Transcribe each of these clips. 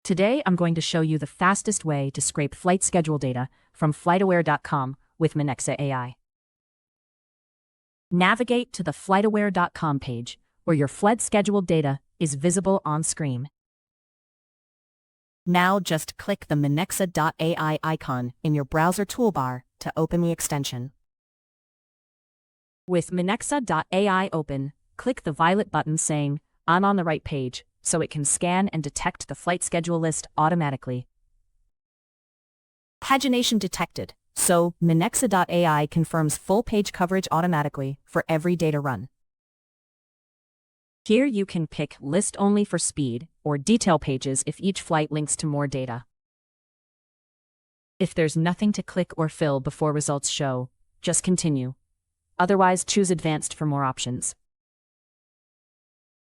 Today I'm going to show you the fastest way to scrape flight schedule data from flightaware.com with Minexa.ai. Navigate to the flightaware.com page where your flight schedule data is visible on screen. Now just click the Minexa.ai icon in your browser toolbar to open the extension. With Minexa.ai open, click the violet button saying, "I'm on the right page," so it can scan and detect the flight schedule list automatically. Pagination detected, so Minexa.ai confirms full page coverage automatically for every data run. Here you can pick list only for speed or detail pages if each flight links to more data. If there's nothing to click or fill before results show, just continue. Otherwise, choose advanced for more options.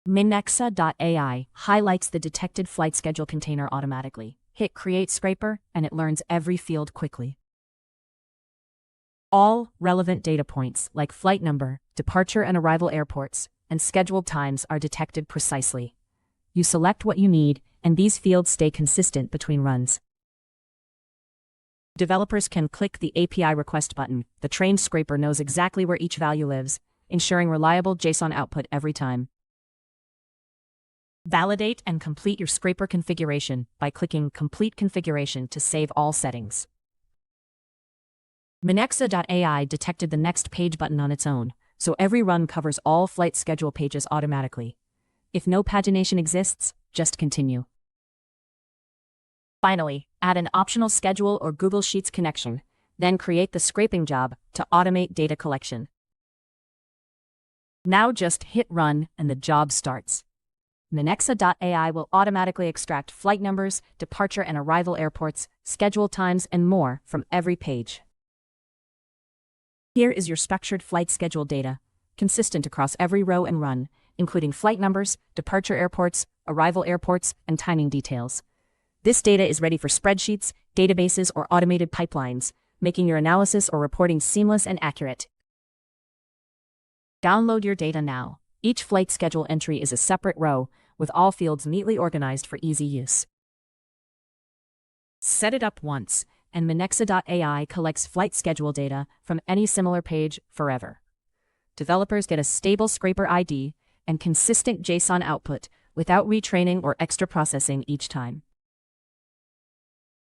Minexa.ai highlights the detected flight schedule container automatically. Hit Create Scraper and it learns every field quickly. All relevant data points like flight number, departure and arrival airports, and scheduled times are detected precisely. You select what you need, and these fields stay consistent between runs. Developers can click the API request button. The trained scraper knows exactly where each value lives, ensuring reliable JSON output every time. Validate and complete your scraper configuration by clicking Complete Configuration to save all settings. Minexa.ai detected the Next Page button on its own, so every run covers all flight schedule pages automatically. If no pagination exists, just continue. Finally, add an optional schedule or Google Sheets connection, then create the scraping job to automate data collection. Now just hit Run and the job starts. Minexa.ai will automatically extract flight numbers, departure and arrival airports, schedule times, and more from every page. Here is your structured flight schedule data, consistent across every row and run, including flight numbers, departure airports, arrival airports, and timing details. This data is ready for spreadsheets, databases, or automated pipelines, making your analysis or reporting seamless and accurate. Download your data now. Each flight schedule entry is a separate row, with all fields neatly organized for easy use. Set it up once, and Minexa.ai collects flight schedule data from any similar page forever. Developers get a stable scraper ID and consistent JSON output without retraining or extra processing each time.